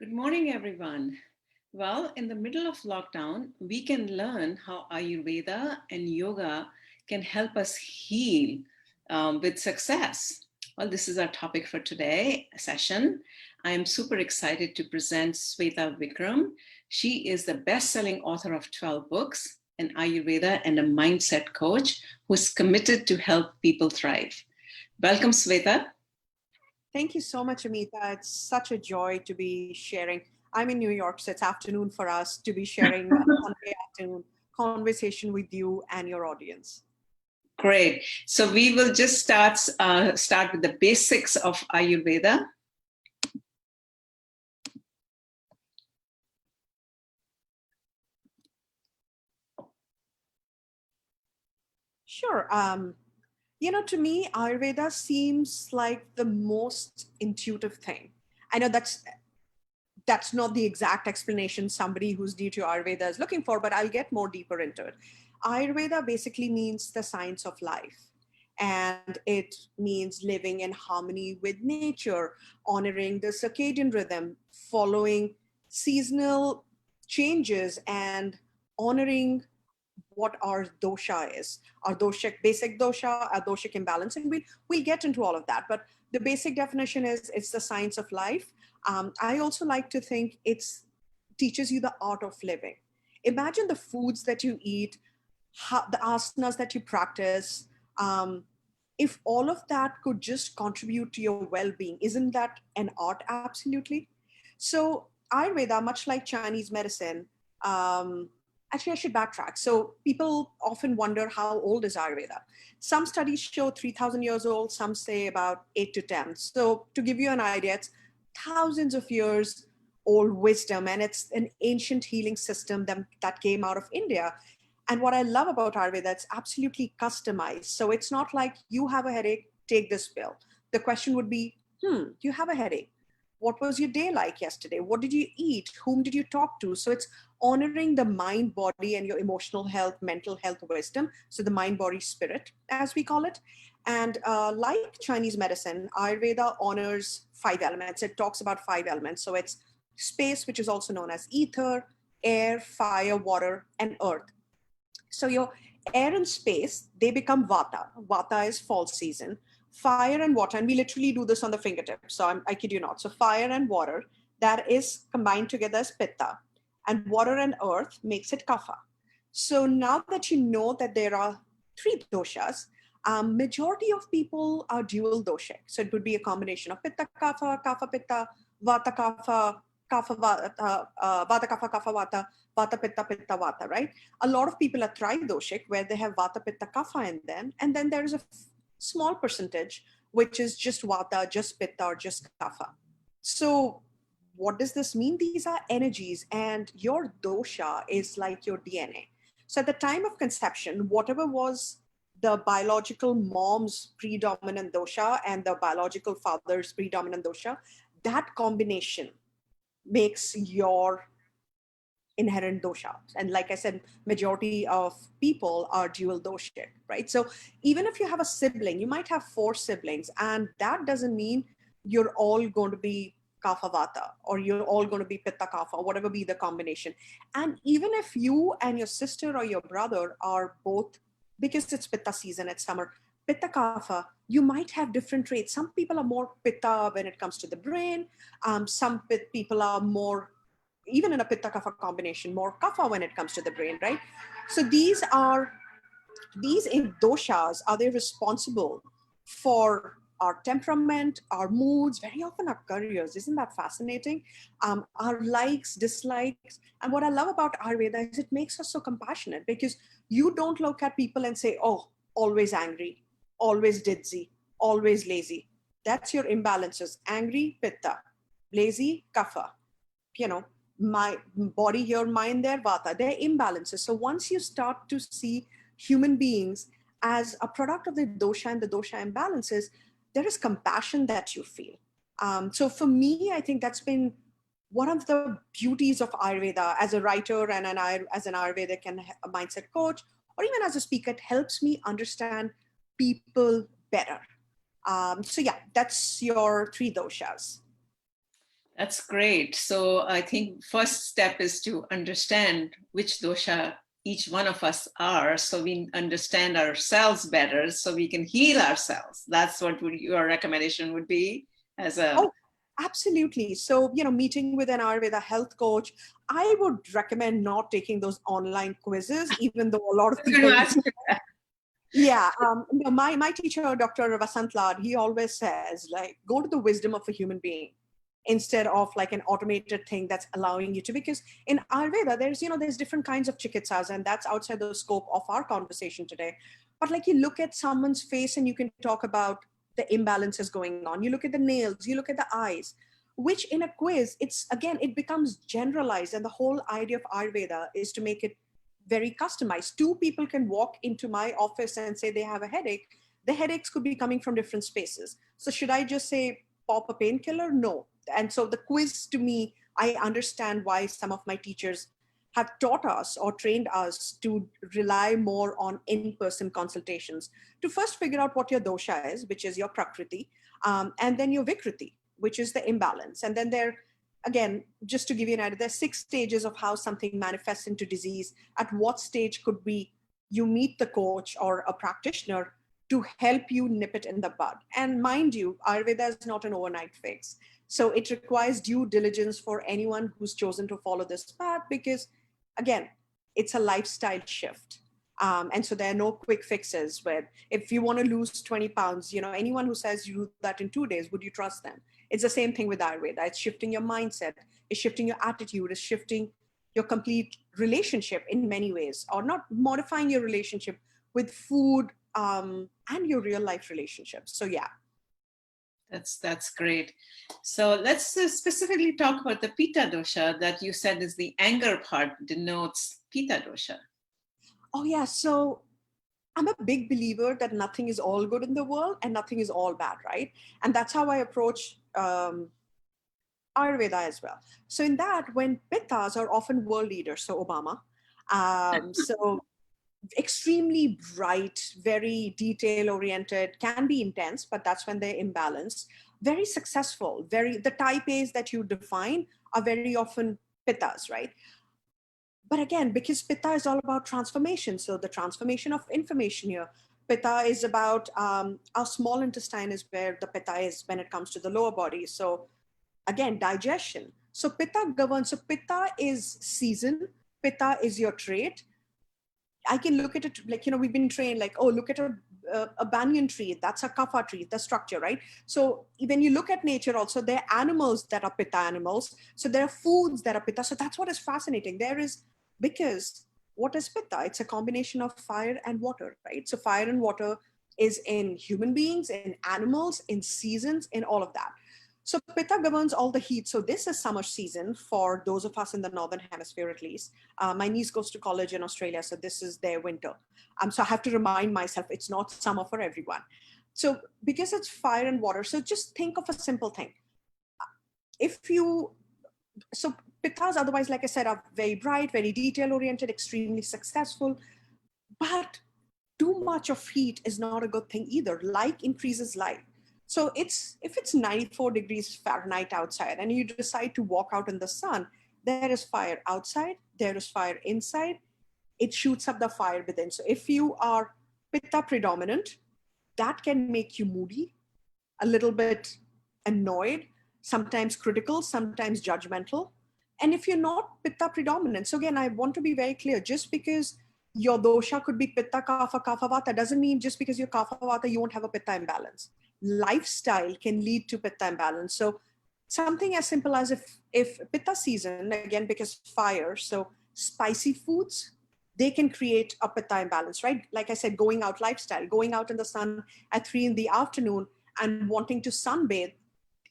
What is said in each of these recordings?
Good morning, everyone. Well, in the middle of lockdown, we can learn how Ayurveda and yoga can help us heal with success. Well, this is our topic for today session. I am super excited to present Sweta Vikram. She is the best-selling author of 12 books, an Ayurveda and a mindset coach who is committed to help people thrive. Welcome, Sweta. Thank you so much, Amita. It's such a joy to be sharing. I'm in New York, so it's afternoon for us to be sharing a Sunday afternoon conversation with you and your audience. Great. So we will just start with the basics of Ayurveda. Sure. To me, Ayurveda seems like the most intuitive thing. I know that's not the exact explanation somebody who's new to Ayurveda is looking for, but I'll get more deeper into it. Ayurveda basically means the science of life. And it means living in harmony with nature, honoring the circadian rhythm, following seasonal changes, and honoring what our dosha is, our doshic basic dosha, our doshic imbalance, and we'll get into all of that. But the basic definition is it's the science of life. I also like to think it's teaches you the art of living. Imagine the foods that you eat, the asanas that you practice. If all of that could just contribute to your well-being, isn't that an art? Absolutely. So Ayurveda, much like Chinese medicine, actually I should backtrack. So people often wonder, how old is Ayurveda? Some studies show 3,000 years old, some say about 8 to 10. So to give you an idea, it's thousands of years old wisdom, and it's an ancient healing system that came out of India. And what I love about Ayurveda, it's absolutely customized. So it's not like you have a headache, take this pill. The question would be, you have a headache. What was your day like yesterday? What did you eat? Whom did you talk to? So it's honoring the mind, body, and your emotional health, mental health, wisdom. So the mind, body, spirit, as we call it. And like Chinese medicine, Ayurveda honors 5 elements. It talks about 5 elements. So it's space, which is also known as ether, air, fire, water, and earth. So your air and space, they become Vata. Vata is fall season. Fire and water, and we literally do this on the fingertips. So I kid you not. So fire and water, that is combined together as Pitta. And water and earth makes it Kapha. So now that you know that there are 3 doshas, majority of people are dual doshic. So it would be a combination of Pitta Kapha, Kapha Pitta, Vata Kapha, Kapha Vata, Vata Kapha, Kapha Vata, Vata Pitta, Pitta Vata, right? A lot of people are tridoshic, where they have Vata Pitta Kapha in them. And then there is a small percentage, which is just Vata, just Pitta, or just Kapha. So what does this mean? These are energies, and your dosha is like your DNA. So at the time of conception, whatever was the biological mom's predominant dosha and the biological father's predominant dosha, that combination makes your inherent dosha. And like I said, majority of people are dual doshic, right? So even if you have a sibling, you might have 4 siblings, and that doesn't mean you're all going to be kapha vata, or you're all going to be pitta kapha, or whatever be the combination. And even if you and your sister or your brother are both, because it's pitta season, it's summer, pitta kapha, you might have different traits. Some people are more pitta when it comes to the brain. Some people are more, even in a pitta kapha combination, more kapha when it comes to the brain, right? So these doshas, are they responsible for our temperament, our moods, very often our careers? Isn't that fascinating? Our likes, dislikes. And what I love about Ayurveda is it makes us so compassionate, because you don't look at people and say, oh, always angry, always ditzy, always lazy. That's your imbalances. Angry, pitta; lazy, kapha. You know, my body here, mind there, vata. They're imbalances. So once you start to see human beings as a product of the dosha and the dosha imbalances, there is compassion that you feel. So for me, I think that's been one of the beauties of Ayurveda as a writer and as an Ayurvedic and a mindset coach, or even as a speaker. It helps me understand people better. So yeah, that's your 3 doshas. That's great. So I think first step is to understand which dosha each one of us are, so we understand ourselves better, so we can heal ourselves. That's what your recommendation would be as a. Oh, absolutely. So, meeting with an Ayurveda health coach, I would recommend not taking those online quizzes, even though a lot I of was going to people ask do. you that. Yeah, my teacher, Dr. Vasant Lad, he always says, like, go to the wisdom of a human being instead of like an automated thing that's allowing you to. Because in Ayurveda, there's different kinds of chikitsas, and that's outside the scope of our conversation today. But like, you look at someone's face and you can talk about the imbalances going on. You look at the nails, you look at the eyes, which in a quiz, it becomes generalized. And the whole idea of Ayurveda is to make it very customized. Two people can walk into my office and say they have a headache. The headaches could be coming from different spaces. So should I just say pop a painkiller? No. And so the quiz, to me, I understand why some of my teachers have taught us or trained us to rely more on in-person consultations to first figure out what your dosha is, which is your prakriti, and then your vikriti, which is the imbalance. And then again, just to give you an idea, there's 6 stages of how something manifests into disease. At what stage could be you meet the coach or a practitioner to help you nip it in the bud? And mind you, Ayurveda is not an overnight fix. So it requires due diligence for anyone who's chosen to follow this path, because again, it's a lifestyle shift. And so there are no quick fixes where if you want to lose 20 pounds, anyone who says you do that in 2 days, would you trust them? It's the same thing with Ayurveda. It's shifting your mindset, it's shifting your attitude, it's shifting your complete relationship in many ways, or not modifying your relationship with food, and your real life relationships. So yeah. That's great. So let's specifically talk about the Pitta dosha that you said is the anger part denotes Pitta dosha. Oh yeah. So I'm a big believer that nothing is all good in the world and nothing is all bad, right? And that's how I approach Ayurveda as well. So in that, when pittas are often world leaders, so Obama, so extremely bright, very detail oriented, can be intense, but that's when they're imbalanced. Very successful, the type A's that you define are very often pittas, right? But again, because pitta is all about transformation, so the transformation of information here. Pitta is about our small intestine is where the pitta is when it comes to the lower body. So again, digestion. So pitta governs. So pitta is season. Pitta is your trait. I can look at it like, we've been trained like, oh, look at a banyan tree. That's a kapha tree, the structure, right? So when you look at nature also, there are animals that are pitta animals. So there are foods that are pitta. So that's what is fascinating. Because what is pitta? It's a combination of fire and water, right? So fire and water is in human beings, in animals, in seasons, in all of that. So Pitta governs all the heat. So this is summer season for those of us in the northern hemisphere, at least. My niece goes to college in Australia, so this is their winter. So I have to remind myself it's not summer for everyone. So because it's fire and water, so just think of a simple thing. If you so Pittas, otherwise, like I said, are very bright, very detail oriented, extremely successful. But too much of heat is not a good thing either. Like increases life. So if it's 94 degrees Fahrenheit outside and you decide to walk out in the sun, there is fire outside, there is fire inside. It shoots up the fire within. So if you are pitta predominant, that can make you moody, a little bit annoyed, sometimes critical, sometimes judgmental. And if you're not pitta predominant, so again, I want to be very clear, just because your dosha could be pitta, kapha, kapha, vata, doesn't mean just because you're kapha, vata, you won't have a pitta imbalance. Lifestyle can lead to pitta imbalance. So something as simple as if pitta season, again, because fire, so spicy foods, they can create a pitta imbalance, right? Like I said, going out lifestyle, going out in the sun at 3 in the afternoon and wanting to sunbathe,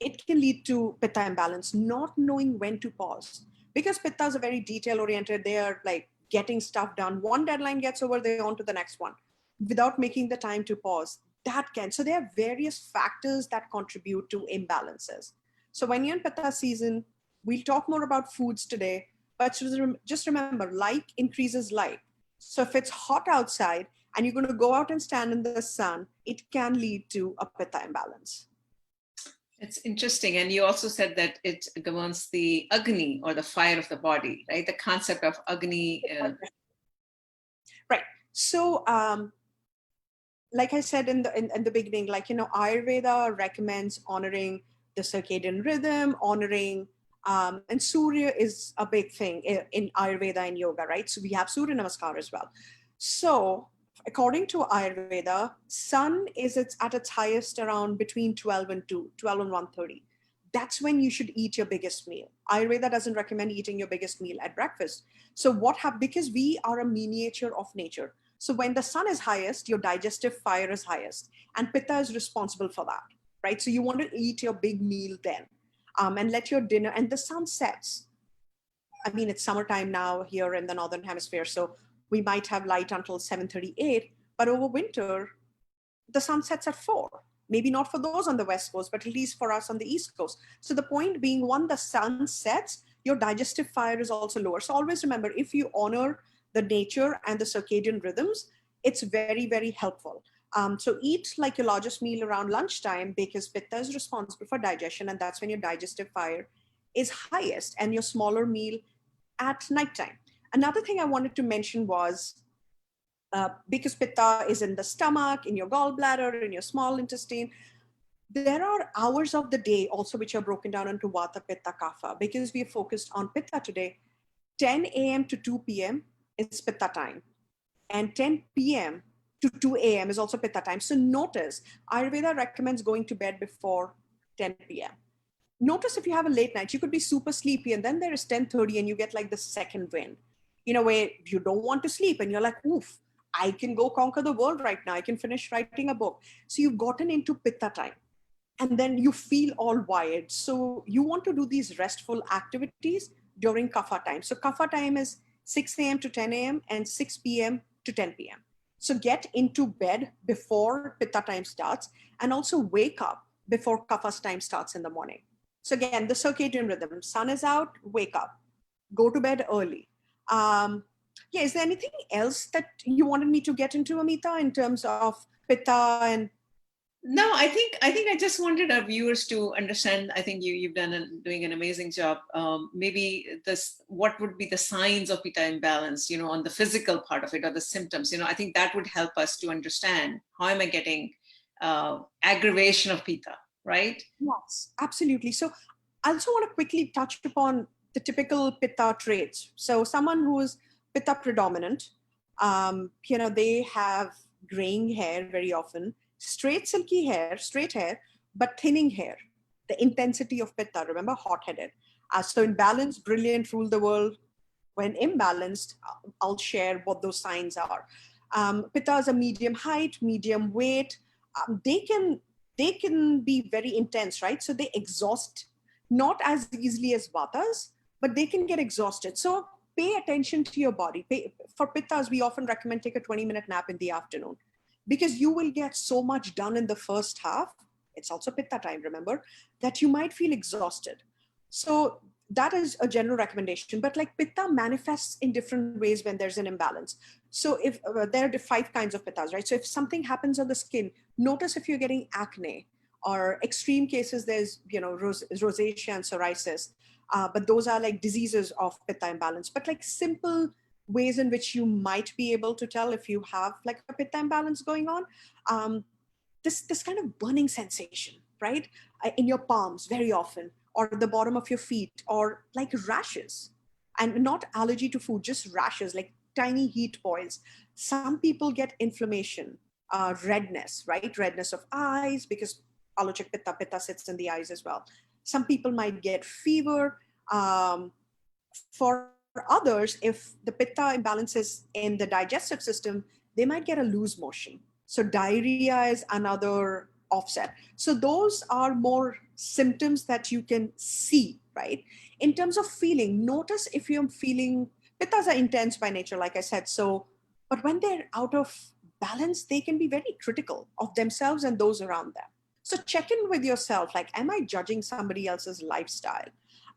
it can lead to pitta imbalance, not knowing when to pause. Because pittas are very detail oriented, they are like getting stuff done. One deadline gets over, they're on to the next one without making the time to pause. So there are various factors that contribute to imbalances. So when you're in pitta season, we'll talk more about foods today, but just remember, like increases like. So if it's hot outside and you're going to go out and stand in the sun, it can lead to a pitta imbalance. It's interesting. And you also said that it governs the Agni or the fire of the body, right? The concept of Agni. Right. So, like I said in the beginning, like, Ayurveda recommends honoring the circadian rhythm, honoring, and Surya is a big thing in Ayurveda and yoga, right? So we have Surya Namaskar as well. So according to Ayurveda, sun is at its highest around between 12 and 2, 12 and 1:30. That's when you should eat your biggest meal. Ayurveda doesn't recommend eating your biggest meal at breakfast. So what happens, because we are a miniature of nature. So when the sun is highest, your digestive fire is highest, and Pitta is responsible for that, right? So you want to eat your big meal then, and let your dinner, and the sun sets. I mean, it's summertime now here in the northern hemisphere, so we might have light until 7:38. But over winter, the sun sets at 4. Maybe not for those on the West Coast, but at least for us on the East Coast. So the point being, one, the sun sets, your digestive fire is also lower. So always remember, if you honor the nature and the circadian rhythms, it's very, very helpful. So eat like your largest meal around lunchtime, because Pitta is responsible for digestion, and that's when your digestive fire is highest, and your smaller meal at nighttime. Another thing I wanted to mention was, because Pitta is in the stomach, in your gallbladder, in your small intestine, there are hours of the day also which are broken down into Vata, Pitta, Kapha. Because we are focused on Pitta today, 10 a.m. to 2 p.m. is Pitta time, and 10 p.m. to 2 a.m. is also Pitta time. So notice, Ayurveda recommends going to bed before 10 p.m. Notice if you have a late night, you could be super sleepy, and then there is 10:30 and you get like the second wind, where you don't want to sleep and you're like, oof, I can go conquer the world right now. I can finish writing a book. So you've gotten into Pitta time, and then you feel all wired. So you want to do these restful activities during Kapha time. So Kapha time is 6 a.m. to 10 a.m. and 6 p.m. to 10 p.m. So get into bed before Pitta time starts, and also wake up before Kapha's time starts in the morning. So again, the circadian rhythm: sun is out, wake up, go to bed early. Yeah, is there anything else that you wanted me to get into, Amita, in terms of Pitta and? No, I think I just wanted our viewers to understand. I think you've doing an amazing job. Maybe this, what would be the signs of Pitta imbalance, on the physical part of it, or the symptoms. I think that would help us to understand how am I getting aggravation of Pitta, right? Yes, absolutely. So I also want to quickly touch upon the typical Pitta traits. So someone who is Pitta predominant, they have graying hair very often, straight hair, but thinning hair. The intensity of Pitta, remember, hot-headed. So in balance, brilliant, rule the world. When imbalanced, I'll share what those signs are. Pitta is a medium height, medium weight. They can be very intense, right? So they exhaust not as easily as Vatas, but they can get exhausted. So pay attention to your body. For Pittas, we often recommend take a 20-minute nap in the afternoon, because you will get so much done in the first half. It's also Pitta time, remember, that you might feel exhausted. So that is a general recommendation. But like, Pitta manifests in different ways when there's an imbalance. So if there are 5 kinds of Pittas, right? So if something happens on the skin, notice if you're getting acne, or extreme cases, there's rosacea and psoriasis. But those are like diseases of Pitta imbalance. But like simple ways in which you might be able to tell if you have like a Pitta imbalance going on, um, this kind of burning sensation, right, in your palms very often, or the bottom of your feet, or like rashes, and not allergy to food, just rashes, like tiny heat boils. Some people get inflammation, redness, right, redness of eyes, because Alochik Pitta sits in the eyes as well. Some people might get fever. For others, if the Pitta imbalance is in the digestive system, they might get a loose motion. So diarrhea is another offset. So those are more symptoms that you can see, right? In terms of feeling, notice if you're feeling, Pittas are intense by nature, like I said. So, but when they're out of balance, they can be very critical of themselves and those around them. So check in with yourself, like, am I judging somebody else's lifestyle?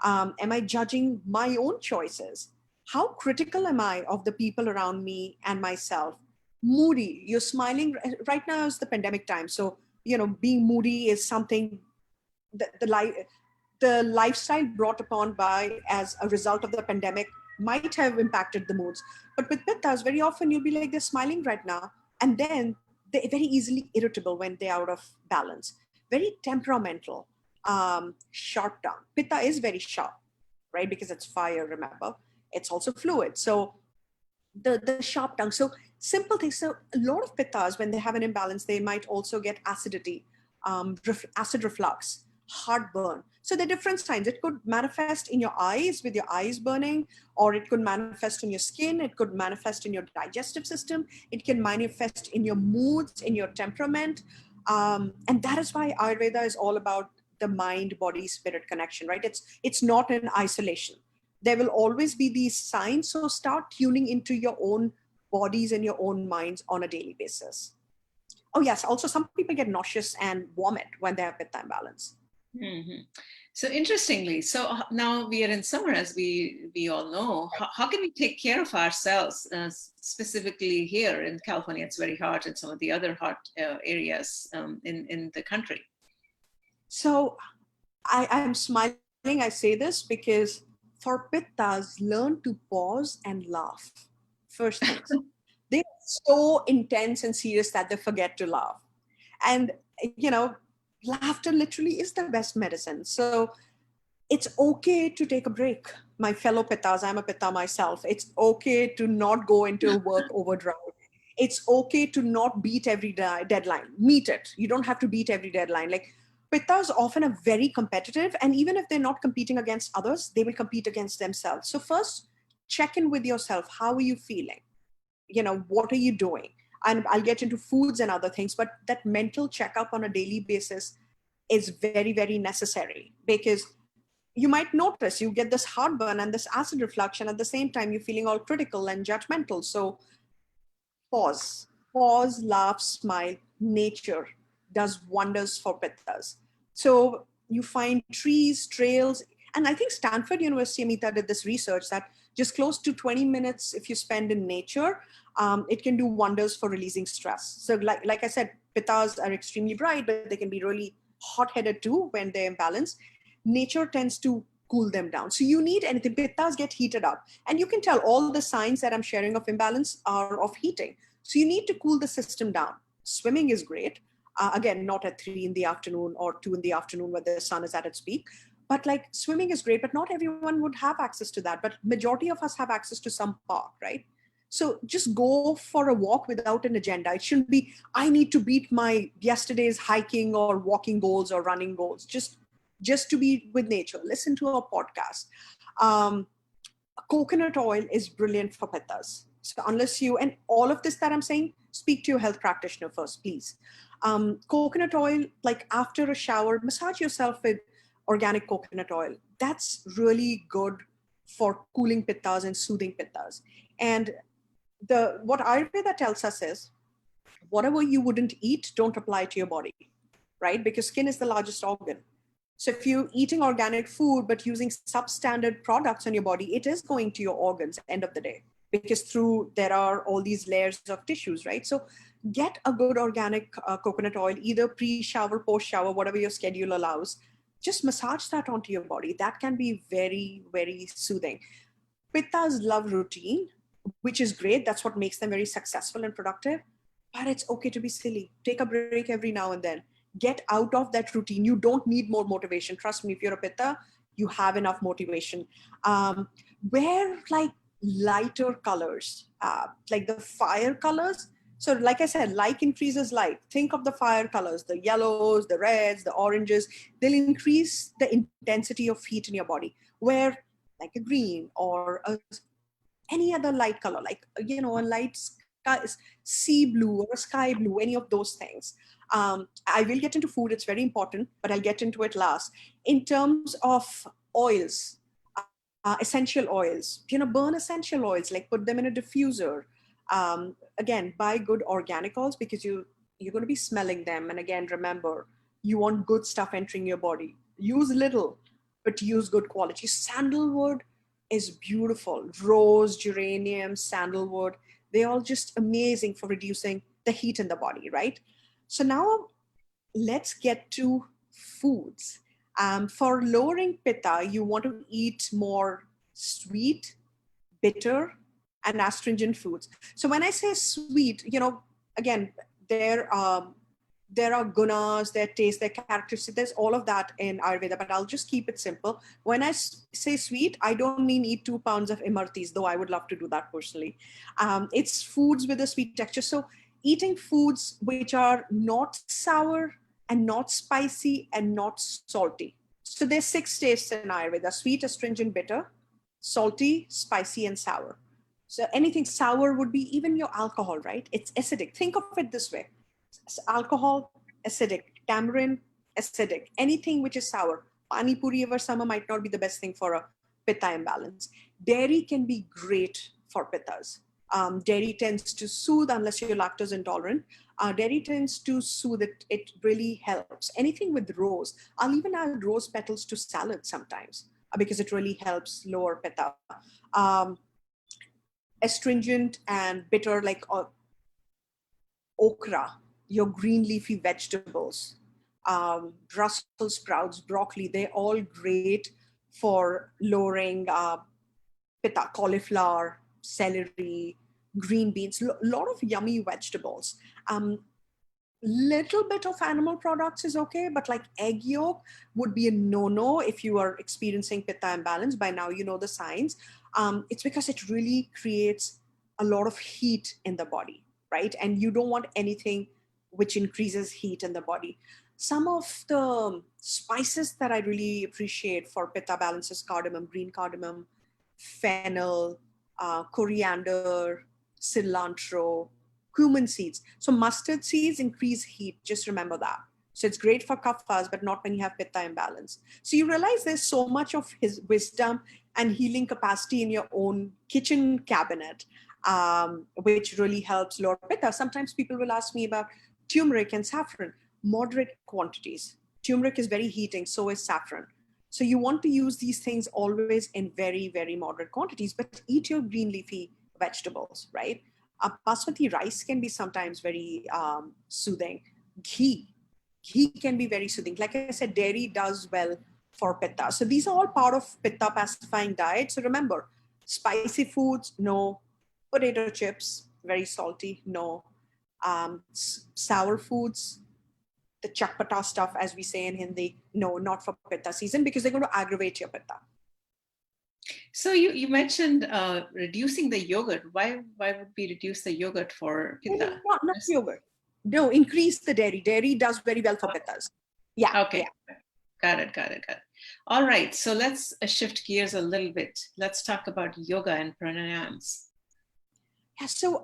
Am I judging my own choices? How critical am I of the people around me and myself? Moody, you're smiling. Right now is the pandemic time. So, being moody is something the lifestyle brought upon by as a result of the pandemic might have impacted the moods. But with pittas, very often you'll be like, they're smiling right now, and then they're very easily irritable when they're out of balance. Very temperamental, sharp tongue. Pitta is very sharp, right? Because it's fire, remember. It's also fluid. So the sharp tongue. So simple things. So a lot of pittas, when they have an imbalance, they might also get acidity, acid reflux, heartburn. So there are different signs. It could manifest in your eyes with your eyes burning, or it could manifest in your skin. It could manifest in your digestive system. It can manifest in your moods, in your temperament. And that is why Ayurveda is all about the mind, body, spirit connection, right? It's not in isolation. There will always be these signs. So start tuning into your own bodies and your own minds on a daily basis. Oh, yes. Also, some people get nauseous and vomit when they have pitta imbalance. Mm-hmm. So interestingly, so now we are in summer, as we all know. How can we take care of ourselves, specifically here in California? It's very hot, and some of the other hot areas in the country. So I'm smiling. I say this because for pittas, learn to pause and laugh. First things. They're so intense and serious that they forget to laugh. And, you know, laughter literally is the best medicine. So it's okay to take a break. My fellow pittas, I'm a pitta myself. It's okay to not go into work overdrive. It's okay to not beat every deadline. Meet it. You don't have to beat every deadline. Like pittas often are very competitive, and even if they're not competing against others, they will compete against themselves. So first, check in with yourself. How are you feeling? What are you doing? And I'll get into foods and other things, but that mental checkup on a daily basis is very, very necessary, because you might notice you get this heartburn and this acid reflux, and at the same time you're feeling all critical and judgmental. So pause, laugh, smile. Nature does wonders for pittas. So you find trees, trails, and I think Stanford University, Amita, did this research that just close to 20 minutes if you spend in nature, it can do wonders for releasing stress. So like I said, pittas are extremely bright, but they can be really hot-headed too when they're imbalanced. Nature tends to cool them down. So you need anything. Pittas get heated up. And you can tell all the signs that I'm sharing of imbalance are of heating. So you need to cool the system down. Swimming is great. Again, not at 3 in the afternoon or 2 in the afternoon where the sun is at its peak. But like swimming is great, but not everyone would have access to that. But majority of us have access to some park, right? So just go for a walk without an agenda. It shouldn't be, I need to beat my yesterday's hiking or walking goals or running goals. Just to be with nature. Listen to a podcast. Um, Coconut oil is brilliant for pittas. So unless you, and all of this that I'm saying, speak to your health practitioner first, please. Coconut oil, like after a shower, massage yourself with organic coconut oil. That's really good for cooling pittas and soothing pittas. And what Ayurveda tells us is, whatever you wouldn't eat, don't apply to your body, right? Because skin is the largest organ. So if you're eating organic food but using substandard products on your body, it is going to your organs end of the day, because there are all these layers of tissues, right? So get a good organic coconut oil, either pre-shower, post-shower, whatever your schedule allows. Just massage that onto your body. That can be very, very soothing. Pittas love routine, which is great. That's what makes them very successful and productive. But it's okay to be silly. Take a break every now and then. Get out of that routine. You don't need more motivation. Trust me, if you're a pitta, you have enough motivation. Wear like lighter colors, like the fire colors. So like I said, like increases like. Think of the fire colors, the yellows, the reds, the oranges. They'll increase the intensity of heat in your body. Wear like a green or any other light color, like, a light sky, sea blue or a sky blue, any of those things. I will get into food, it's very important, but I'll get into it last. In terms of oils, essential oils, burn essential oils, like put them in a diffuser. Again, buy good organic oils, because you're going to be smelling them. And again, remember, you want good stuff entering your body. Use little, but use good quality. Sandalwood is beautiful. Rose, geranium, sandalwood, they're all just amazing for reducing the heat in the body, right? So now let's get to foods. For lowering pitta, you want to eat more sweet, bitter, and astringent foods. So when I say sweet, again, there there are gunas, their taste, their characteristics. There's all of that in Ayurveda, but I'll just keep it simple. When I say sweet, I don't mean eat 2 pounds of imartis, though I would love to do that personally. It's foods with a sweet texture. So eating foods which are not sour and not spicy and not salty. So there's 6 tastes in Ayurveda: sweet, astringent, bitter, salty, spicy, and sour. So anything sour would be even your alcohol, right? It's acidic. Think of it this way: alcohol, acidic; tamarind, acidic; anything which is sour. Pani puri over summer might not be the best thing for a pitta imbalance. Dairy can be great for pittas. Dairy tends to soothe, unless you're lactose intolerant. Dairy tends to soothe it. It really helps. Anything with rose. I'll even add rose petals to salad sometimes because it really helps lower pitta. Um, Astringent and bitter, like okra, your green leafy vegetables, Brussels sprouts, broccoli, they're all great for lowering pitta. Cauliflower, celery, green beans, a lot of yummy vegetables. Little bit of animal products is okay, but like egg yolk would be a no-no if you are experiencing pitta imbalance. By now you know the signs. It's because it really creates a lot of heat in the body, right? And you don't want anything which increases heat in the body. Some of the spices that I really appreciate for pitta balance is cardamom, green cardamom, fennel, coriander, cilantro, cumin seeds. So mustard seeds increase heat. Just remember that. So it's great for kaphas, but not when you have pitta imbalance. So you realize there's so much of his wisdom and healing capacity in your own kitchen cabinet, which really helps lower pitta. Sometimes people will ask me about turmeric and saffron. Moderate quantities. Turmeric is very heating, so is saffron. So you want to use these things always in very, very moderate quantities, but eat your green leafy vegetables, right? Basmati rice can be sometimes very soothing. Ghee, ghee can be very soothing. Like I said, dairy does well for pitta. So these are all part of pitta pacifying diet. So remember, spicy foods, no. Potato chips, very salty, no. Sour foods, the chakpata stuff, as we say in Hindi, no, not for pitta season, because they're going to aggravate your pitta. So you mentioned reducing the yogurt. Why would we reduce the yogurt for pitta? Not yogurt. No, increase the dairy. Dairy does very well for pittas. Yeah, Okay, yeah. got it, got it, got it. All right, so let's shift gears a little bit. Let's talk about yoga and pranayams. Yeah, so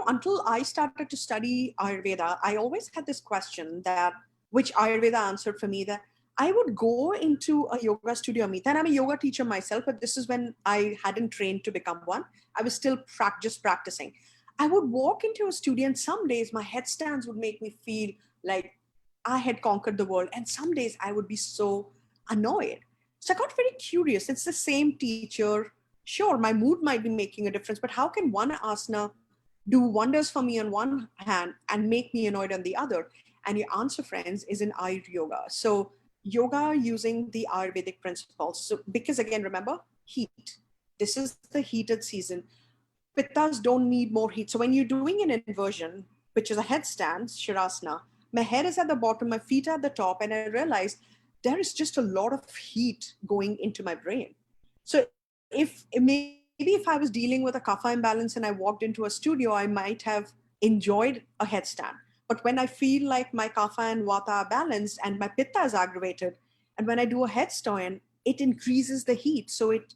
until I started to study Ayurveda, I always had this question that which Ayurveda answered for me, that I would go into a yoga studio meet, and I'm a yoga teacher myself, but this is when I hadn't trained to become one. I was still just practicing. I would walk into a studio, and some days my headstands would make me feel like I had conquered the world, and some days I would be so annoyed. So I got very curious. It's the same teacher. Sure, my mood might be making a difference, but how can one asana do wonders for me on one hand and make me annoyed on the other? And your answer, friends, is in Ayur Yoga. So yoga using the Ayurvedic principles. So because again, remember, heat. This is the heated season. Pittas don't need more heat. So when you're doing an inversion, which is a headstand, Shirasana, my head is at the bottom, my feet are at the top, and I realized there is just a lot of heat going into my brain. So if maybe if I was dealing with a kapha imbalance and I walked into a studio, I might have enjoyed a headstand. But when I feel like my kapha and vata are balanced and my pitta is aggravated, and when I do a headstand, it increases the heat. So it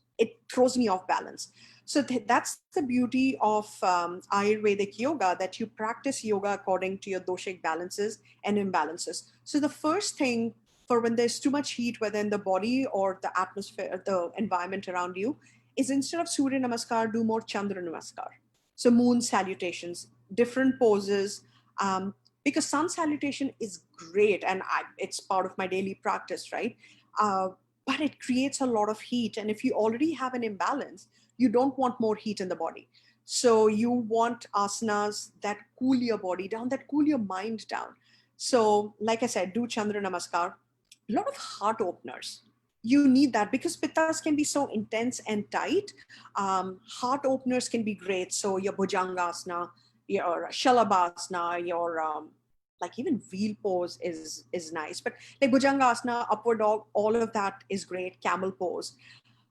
throws me off balance. So that's the beauty of Ayurvedic yoga, that you practice yoga according to your doshic balances and imbalances. So the first thing for when there's too much heat, whether in the body or the atmosphere, the environment around you, is instead of Surya Namaskar, do more Chandra Namaskar. So moon salutations, different poses, because sun salutation is great, and it's part of my daily practice, right? Uh, but it creates a lot of heat. And if you already have an imbalance, you don't want more heat in the body. So you want asanas that cool your body down, that cool your mind down. So, like I said, do Chandra Namaskar. a lot of heart openers. You need that because pittas can be so intense and tight. Heart openers can be great. So your bhujangasana, your shalabhasana, your like even wheel pose is nice. But like bhujangasana, upward dog, all of that is great. Camel pose.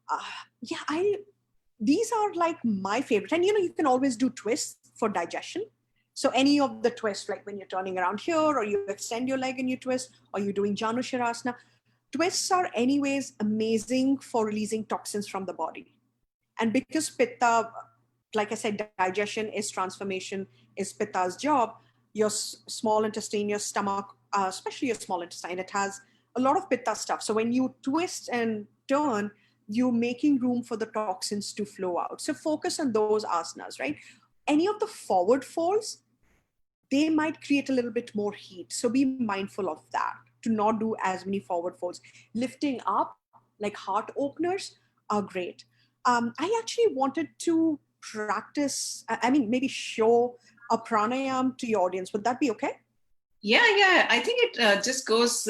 Uh, yeah, I these are like my favorite. And you can always do twists for digestion. So any of the twists, like when you're turning around here, or you extend your leg and you twist, or you're doing Janushirasana, twists are anyways amazing for releasing toxins from the body. And because Pitta, like I said, digestion is transformation, is Pitta's job, your small intestine, your stomach, especially your small intestine, it has a lot of Pitta stuff. So when you twist and turn, you're making room for the toxins to flow out. So focus on those asanas, right? Any of the forward folds, they might create a little bit more heat. So be mindful of that, to not do as many forward folds. Lifting up, like heart openers, are great. I actually wanted to practice, I mean, maybe show a pranayam to your audience. Would that be okay? Yeah. I think it just goes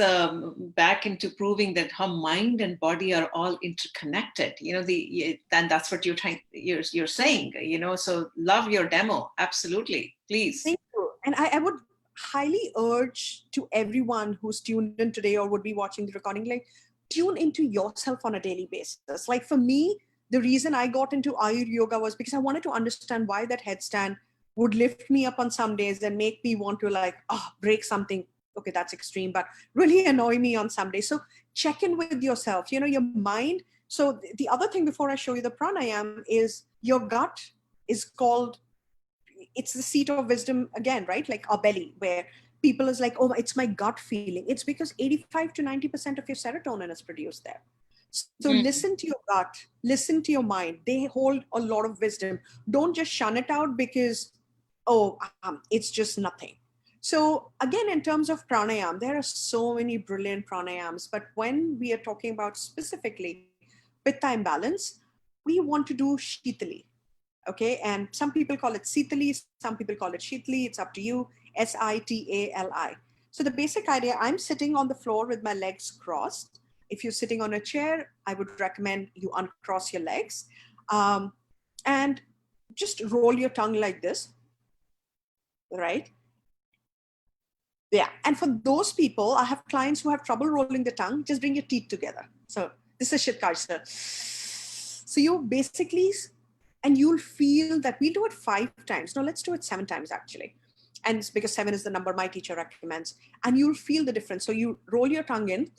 back into proving that how mind and body are all interconnected. And that's what you're saying. So love your demo. Absolutely, please. Thank you. And I would highly urge to everyone who's tuned in today or would be watching the recording, like tune into yourself on a daily basis. Like for me, the reason I got into Ayur Yoga was because I wanted to understand why that headstand would lift me up on some days and make me want to like, break something. Okay, that's extreme, but really annoy me on some days. So check in with yourself, your mind. So the other thing before I show you the pranayam is your gut is called, it's the seat of wisdom again, right? Like our belly, where people is like, oh, it's my gut feeling. It's because 85 to 90% of your serotonin is produced there. So listen Mm. to your gut, listen to your mind. They hold a lot of wisdom. Don't just shun it out because, oh, it's just nothing. So again, in terms of pranayam, there are so many brilliant pranayams. But when we are talking about specifically pitta imbalance, we want to do shitali. Okay, and some people call it sitali, some people call it shitli. It's up to you. Sitali. So the basic idea, I'm sitting on the floor with my legs crossed. If you're sitting on a chair, I would recommend you uncross your legs, um, and just roll your tongue like this, right? Yeah. And for those people, I have clients who have trouble rolling the tongue. Just bring your teeth together. So this is Shitkarsha. So you basically, and you'll feel that we'll do it 5 times. No, let's do it 7 times actually. And it's because 7 is the number my teacher recommends. And you'll feel the difference. So you roll your tongue in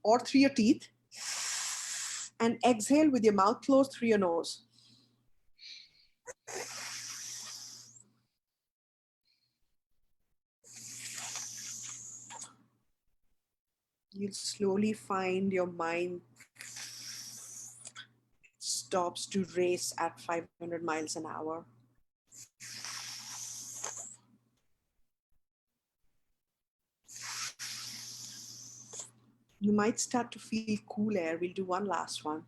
or through your teeth and exhale with your mouth closed through your nose. You'll slowly find your mind stops to race at 500 miles an hour. You might start to feel cool air. We'll do one last one.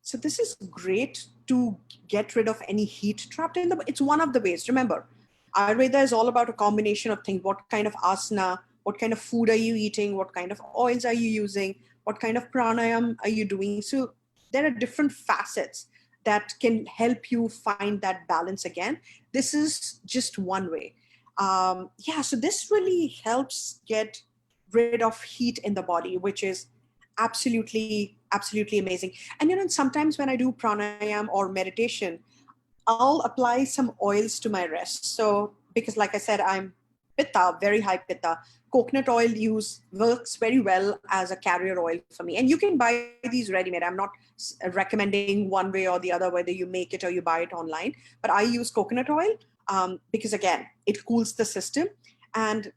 So this is great to get rid of any heat trapped in the, it's one of the ways. Remember, Ayurveda is all about a combination of things. What kind of asana, what kind of food are you eating? What kind of oils are you using? What kind of pranayam are you doing? So there are different facets that can help you find that balance again. This is just one way. Yeah, so this really helps get rid of heat in the body, which is absolutely amazing. And sometimes when I do pranayam or meditation, I'll apply some oils to my wrist. So because like I said, I'm pitta, very high pitta. Coconut oil use works very well as a carrier oil for me. And you can buy these ready made. I'm not recommending one way or the other, whether you make it or you buy it online. But I use coconut oil because again, it cools the system. And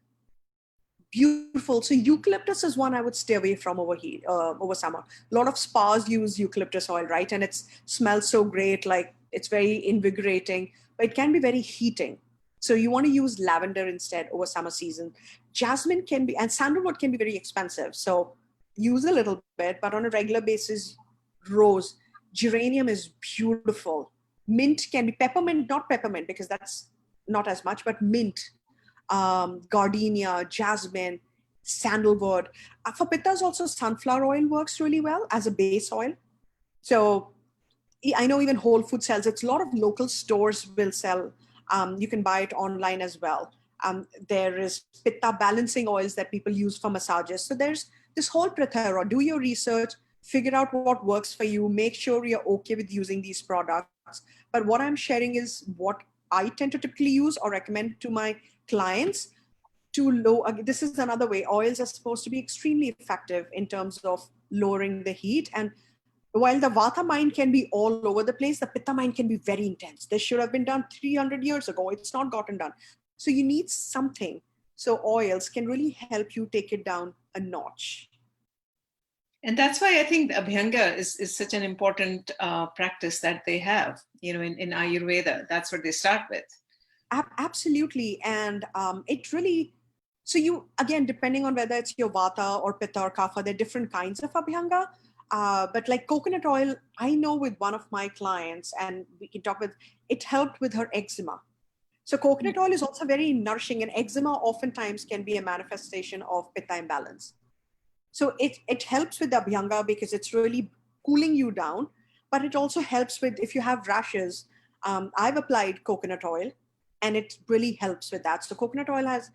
beautiful. So eucalyptus is one I would stay away from over here, over summer. A lot of spas use eucalyptus oil, right? And it smells so great, like it's very invigorating, but it can be very heating. So you want to use lavender instead over summer season. Jasmine can be, and sandalwood can be very expensive. So use a little bit, but on a regular basis, rose, geranium is beautiful. Mint can be peppermint, not peppermint because that's not as much, but mint gardenia, jasmine, sandalwood. For pittas, also sunflower oil works really well as a base oil. So I know even Whole Food sells it. A lot of local stores will sell. You can buy it online as well. There is Pitta balancing oils that people use for massages. So there's this whole plethora. Do your research, figure out what works for you, make sure you're okay with using these products. But what I'm sharing is what I tend to typically use or recommend to my clients to low. This is another way. Oils are supposed to be extremely effective in terms of lowering the heat. And while the Vata mind can be all over the place, the Pitta mind can be very intense. This should have been done 300 years ago. It's not gotten done. So you need something. So oils can really help you take it down a notch. And that's why I think Abhyanga is such an important practice that they have, in Ayurveda. That's what they start with. Absolutely. And it really, so you, again, depending on whether it's your Vata or Pitta or Kapha, there are different kinds of Abhyanga. But like coconut oil, I know with one of my clients, and we can talk with, it helped with her eczema. So coconut oil is also very nourishing, and eczema oftentimes can be a manifestation of pitta imbalance. So it helps with the abhyanga because it's really cooling you down, but it also helps with if you have rashes. I've applied coconut oil, and it really helps with that. So coconut oil has,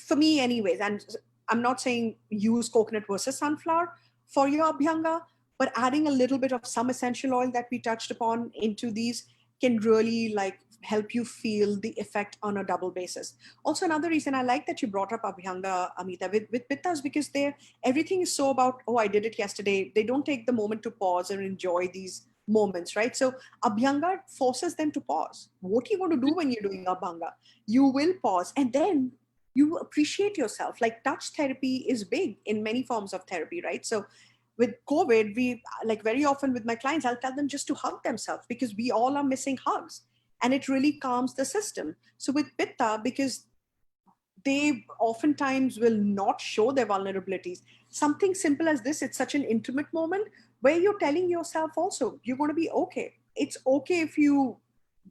for me anyways, and I'm not saying use coconut versus sunflower for your abhyanga, but adding a little bit of some essential oil that we touched upon into these can really like help you feel the effect on a double basis. Also, another reason I like that you brought up abhyanga, Amita, with pittas, because they're everything is so about, oh, I did it yesterday. They don't take the moment to pause and enjoy these moments, right? So abhyanga forces them to pause. What are you going to do when you're doing abhyanga? You will pause, and then you appreciate yourself. Like touch therapy is big in many forms of therapy, right? So with COVID, we like very often with my clients, I'll tell them just to hug themselves because we all are missing hugs, and it really calms the system. So with pitta, because they oftentimes will not show their vulnerabilities, something simple as this, it's such an intimate moment where you're telling yourself also you're going to be okay. It's okay if you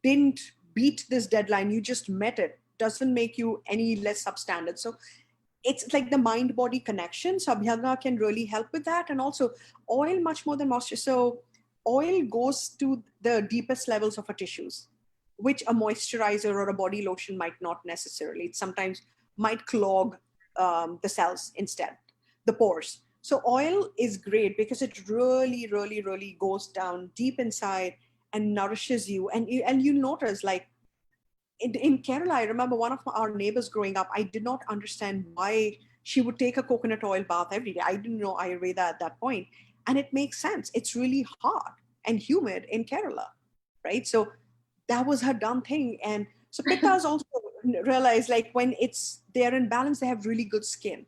didn't beat this deadline, you just met it, doesn't make you any less substandard. So it's like the mind body connection. So abhyanga can really help with that. And also oil much more than moisture. So oil goes to the deepest levels of our tissues, which a moisturizer or a body lotion might not necessarily. It sometimes might clog the cells instead, the pores. So oil is great because it really, really, really goes down deep inside and nourishes you. And you notice like in Kerala, I remember one of our neighbors growing up, I did not understand why she would take a coconut oil bath every day. I didn't know Ayurveda at that point. And it makes sense. It's really hot and humid in Kerala, right? So that was her done thing. And so Pittas also realize like when they're in balance, they have really good skin.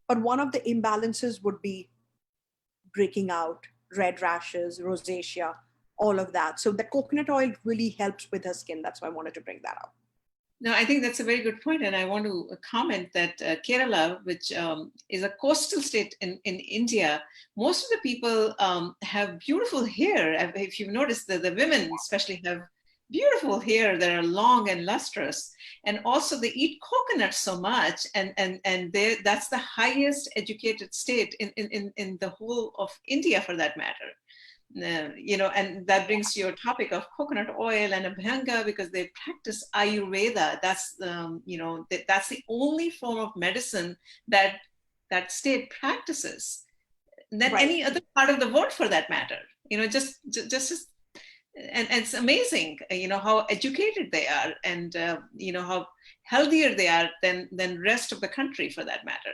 But one of the imbalances would be breaking out, red rashes, rosacea, all of that. So the coconut oil really helps with her skin. That's why I wanted to bring that up. No, I think that's a very good point. And I want to comment that Kerala, which is a coastal state in India, most of the people have beautiful hair. If you've noticed, the women especially have beautiful hair that are long and lustrous. And also they eat coconut so much. And that's the highest educated state in the whole of India for that matter. And that brings to your topic of coconut oil and abhyanga because they practice Ayurveda. That's that's the only form of medicine that that state practices. Than Right. any other part of the world, for that matter. Just and it's amazing, how educated they are, and how healthier they are than rest of the country, for that matter.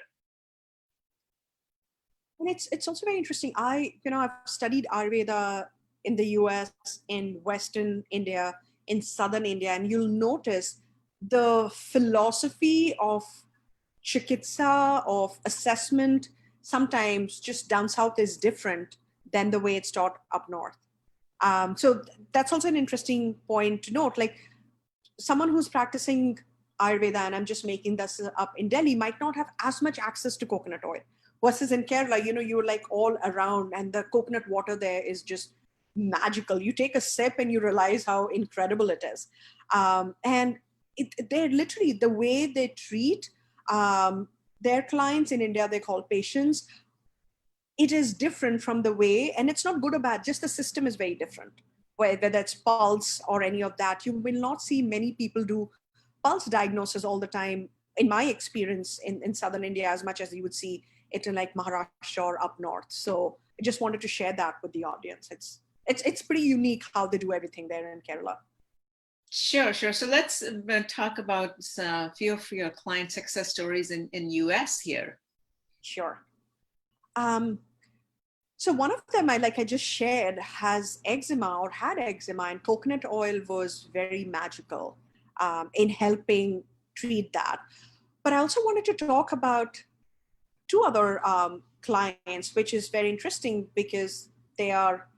And it's also very interesting. I've studied Ayurveda in the US, in Western India, in Southern India, and you'll notice the philosophy of chikitsa, of assessment, sometimes just down south is different than the way it's taught up north. So that's also an interesting point to note. Like someone who's practicing Ayurveda, and I'm just making this up, in Delhi, might not have as much access to coconut oil. Versus in Kerala, you're like all around, and the coconut water there is just magical. You take a sip and you realize how incredible it is. And they're literally the way they treat their clients in India, they call patients. It is different from the way, and it's not good or bad, just the system is very different. Whether it's pulse or any of that, you will not see many people do pulse diagnosis all the time, in my experience in southern India, as much as you would see it in like Maharashtra or up north. So I just wanted to share that with the audience. It's pretty unique how they do everything there in Kerala. Sure, sure. So let's talk about a few of your client success stories in US here. Sure. Um, So one of them, like I just shared, has eczema or had eczema, and coconut oil was very magical in helping treat that. But I also wanted to talk about two other clients, which is very interesting because they are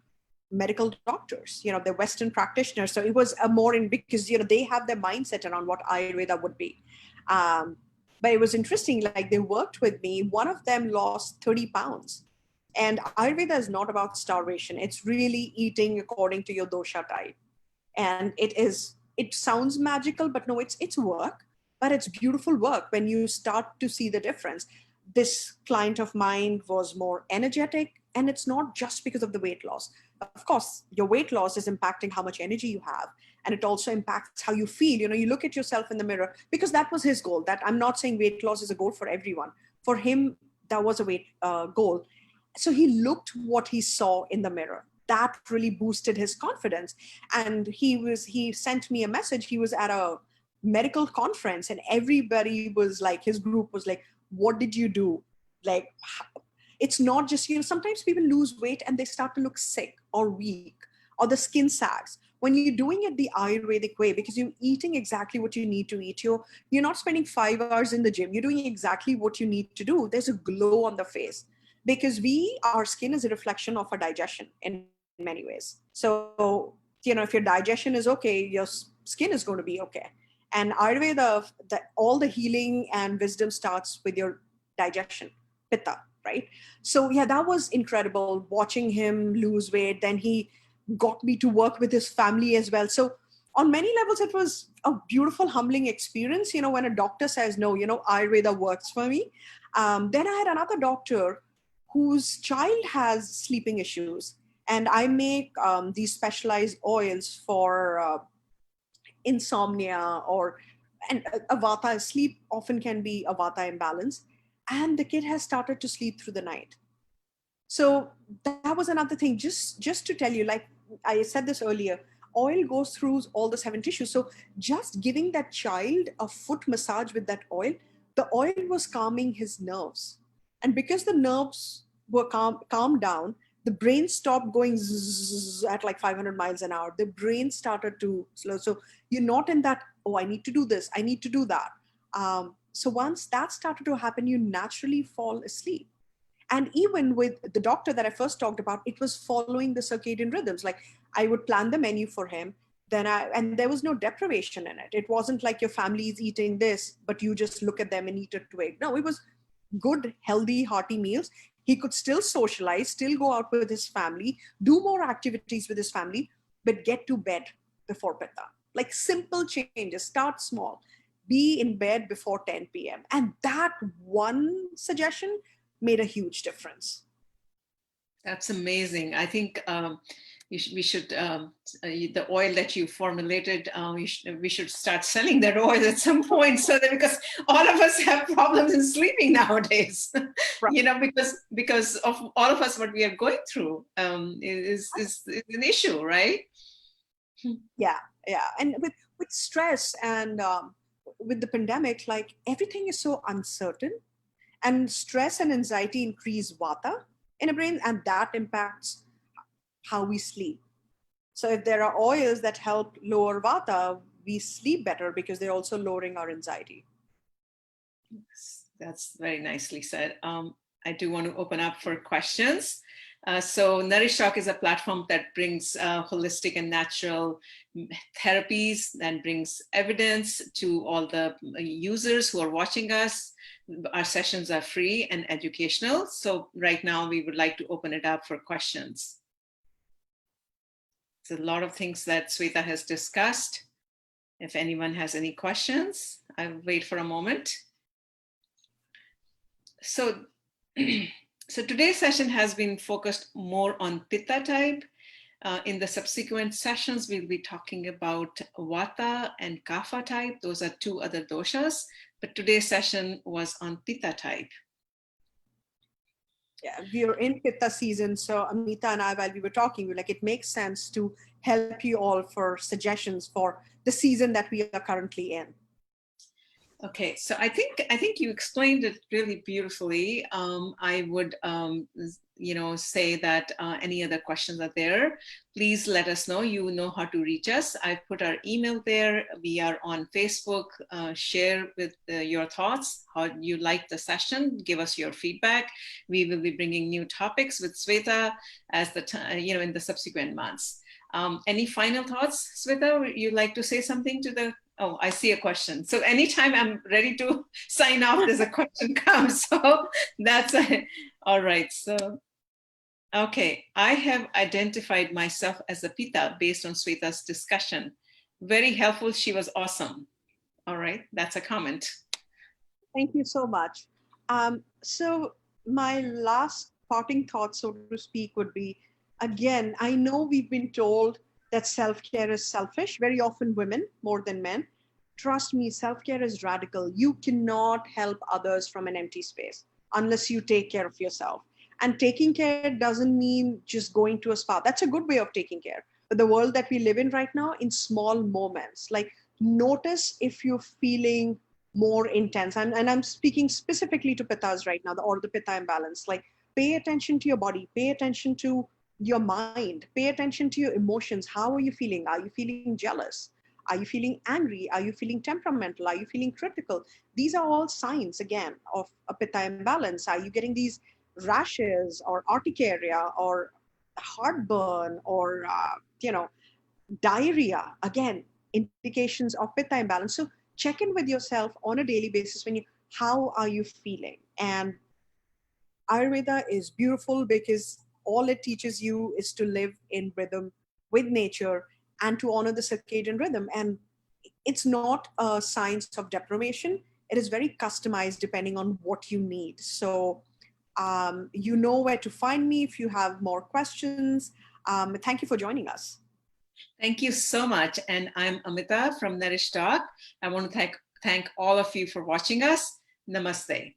medical doctors. They're Western practitioners. So it was a more in because they have their mindset around what Ayurveda would be. Um, but it was interesting. Like they worked with me. One of them lost 30 pounds. And Ayurveda is not about starvation. It's really eating according to your dosha type. And it sounds magical, but no, it's work, but it's beautiful work when you start to see the difference. This client of mine was more energetic, and it's not just because of the weight loss. Of course, your weight loss is impacting how much energy you have, and it also impacts how you feel. You look at yourself in the mirror, because that was his goal. That I'm not saying weight loss is a goal for everyone. For him, that was a weight goal. So he looked what he saw in the mirror. That really boosted his confidence. And he sent me a message. He was at a medical conference, and everybody was like, his group was like, what did you do? Like, it's not just, sometimes people lose weight and they start to look sick or weak, or the skin sags. When you're doing it the Ayurvedic way, because you're eating exactly what you need to eat, you're not spending 5 hours in the gym, you're doing exactly what you need to do. There's a glow on the face, because our skin is a reflection of our digestion in many ways. So, if your digestion is okay, your skin is going to be okay. And Ayurveda, all the healing and wisdom starts with your digestion, Pitta, right? So yeah, that was incredible watching him lose weight. Then he got me to work with his family as well. So on many levels, it was a beautiful, humbling experience. When a doctor says, no, Ayurveda works for me. Then I had another doctor whose child has sleeping issues. And I make these specialized oils for insomnia and a vata. Sleep often can be a vata imbalance. And the kid has started to sleep through the night. So that was another thing. Just to tell you, like I said this earlier, oil goes through all the 7 tissues. So just giving that child a foot massage with that oil, the oil was calming his nerves. And because the nerves were calmed down, the brain stopped going zzz at like 500 miles an hour. The brain started to slow. So you're not in that, oh, I need to do this, I need to do that. So once that started to happen, you naturally fall asleep. And even with the doctor that I first talked about, it was following the circadian rhythms. Like I would plan the menu for him, and there was no deprivation in it. It wasn't like your family is eating this, but you just look at them and eat it to it. No, it was good, healthy, hearty meals. He could still socialize, still go out with his family, do more activities with his family, but get to bed before Pitta. Like simple changes, start small, be in bed before 10 p.m. And that one suggestion made a huge difference. That's amazing. I think we should the oil that you formulated. We should start selling that oil at some point, so that because all of us have problems in sleeping nowadays, Right. because of all of us what we are going through is an issue, right? Yeah, yeah. And with stress and with the pandemic, like everything is so uncertain, and stress and anxiety increase vata in a brain, and that impacts how we sleep. So if there are oils that help lower vata, we sleep better because they're also lowering our anxiety. That's very nicely said. I do want to open up for questions. So Nourish Talk is a platform that brings holistic and natural therapies and brings evidence to all the users who are watching us. Our sessions are free and educational. So right now we would like to open it up for questions. There's a lot of things that Sweta has discussed, if anyone has any questions. I'll wait for a moment. So, so today's session has been focused more on Pitta type. In the subsequent sessions, we'll be talking about Vata and Kapha type. Those are two other doshas, but today's session was on Pitta type. Yeah, we are in Pitta season. So Amita and I, while we were talking, we were like, it makes sense to help you all for suggestions for the season that we are currently in. Okay, so I think you explained it really beautifully. I would, say that any other questions are there, please let us know. You know how to reach us. I've put our email there. We are on Facebook. Share with your thoughts, how you like the session. Give us your feedback. We will be bringing new topics with Sweta as in the subsequent months. Any final thoughts, Sweta? You'd like to say something to the Oh, I see a question. So anytime I'm ready to sign off, there's a question comes. So that's it. All right. So, okay. I have identified myself as a Pitta based on Sweta's discussion. Very helpful. She was awesome. All right. That's a comment. Thank you so much. So my last parting thought, so to speak, would be, again, I know we've been told that self-care is selfish, very often women more than men. Trust me, self-care is radical. You cannot help others from an empty space unless you take care of yourself. And taking care doesn't mean just going to a spa. That's a good way of taking care. But the world that we live in right now, in small moments, like notice if you're feeling more intense. And I'm speaking specifically to pittas right now, or the pitta imbalance. Like, pay attention to your body, pay attention to your mind, pay attention to your emotions. How are you feeling? Are you feeling jealous? Are you feeling angry? Are you feeling temperamental? Are you feeling critical? These are all signs, again, of a pitta imbalance. Are you getting these rashes or urticaria or heartburn or, diarrhea? Again, indications of pitta imbalance. So check in with yourself on a daily basis. How are you feeling? And Ayurveda is beautiful because all it teaches you is to live in rhythm with nature and to honor the circadian rhythm. And it's not a science of deprivation. It is very customized depending on what you need. So you know where to find me if you have more questions. Thank you for joining us. Thank you so much. And I'm Amita from Nourish Talk. I want to thank all of you for watching us. Namaste.